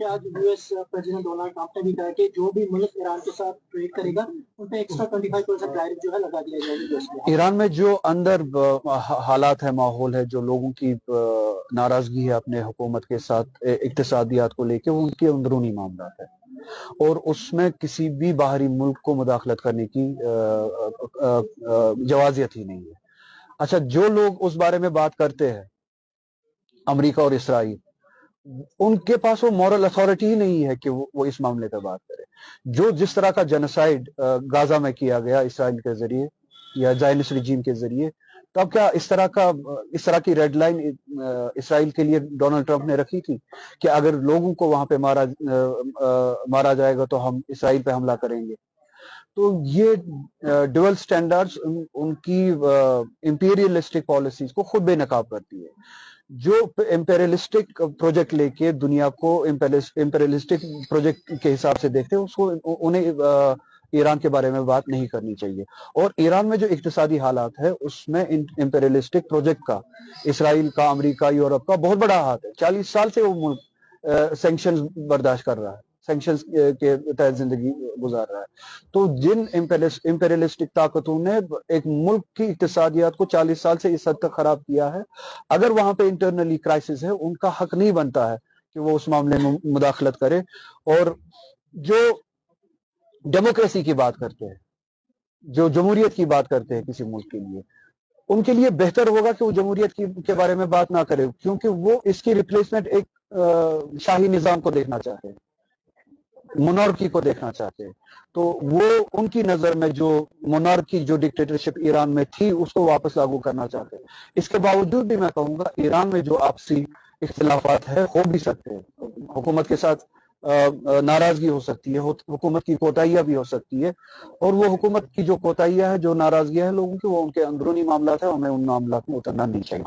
کہ آج US president Donald Trump ने भी कहा कि जो भी मुल्क ईरान के साथ ट्रेड करेगा उन पे एक्स्ट्रा 25% टैरिफ जो है लगा दिया जाएगा US में। ईरान में जो अंदर हालात है, माहौल है, जो लोगों की नाराजगी है अपने हुकूमत के साथ इक्तिसादियात को लेके, वो उनके अंदरूनी मामला है और उसमें किसी भी बाहरी मुल्क को मुदाखलत करने की जवाजियत ही नहीं है। अच्छा, जो लोग उस बारे में बात करते हैं, अमेरिका और इसराइल, उनके पास वो मॉरल अथॉरिटी ही नहीं है कि वो इस मामले पे बात करे। जो जिस तरह का जेनोसाइड गाजा में किया गया इसराइल के जरिए या जायनिस्ट रिजीम के जरिए, तब क्या इस तरह की रेड लाइन इसराइल के लिए डोनाल्ड ट्रंप ने रखी थी कि अगर लोगों को वहां पे मारा जाएगा तो हम इसराइल पे हमला करेंगे? तो ये डुअल स्टैंडर्ड्स उनकी इंपीरियलिस्टिक पॉलिसीज को खुद बेनकाब करती है। जो इंपेरियलिस्टिक प्रोजेक्ट लेके दुनिया को इंपेरियलिस्टिक प्रोजेक्ट के हिसाब से देखते हैं, उसको उन्हें ईरान के बारे में बात नहीं करनी चाहिए। और ईरान में जो इक्तिसादी हालात है उसमें इंपेरियलिस्टिक प्रोजेक्ट का, इसराइल का, अमेरिका, यूरोप का बहुत बड़ा हाथ है। 40 साल से वो मुल्क सैंक्शंस बर्दाश्त कर रहा है, सैंक्शंस के तहत जिंदगी गुजार रहा है। तो जिन इंपेरियलिस्टिक ताकतों ने एक मुल्क की इक्तिसादियात को 40 साल से इस हद तक खराब किया है, अगर वहां पे इंटरनली क्राइसिस है, उनका हक नहीं बनता है कि वो उस मामले में मुदाखलत करे। और जो डेमोक्रेसी की बात करते हैं, जो जमहूरियत की बात करते हैं किसी मुल्क के लिए, उनके लिए बेहतर होगा कि वो जमहूरियत के बारे में बात ना करे, क्योंकि वो इसकी रिप्लेसमेंट एक शाही निजाम को देखना चाहते हैं, मोनार्की को देखना चाहते हैं। तो वो उनकी नजर में जो मोनार्की, जो डिक्टेटरशिप ईरान में थी, उसको वापस लागू करना चाहते हैं। इसके बावजूद भी मैं कहूंगा ईरान में जो आपसी इख्तिलाफात है हो भी सकते हैं, हुकूमत के साथ नाराजगी हो सकती है, हुकूमत की कोताहियां भी हो सकती है, और वो हुकूमत की जो कोताहियां है, जो नाराजगियां है लोगों की, वो उनके अंदरूनी मामला है, हमें उन मामला में उतरना नहीं चाहिए।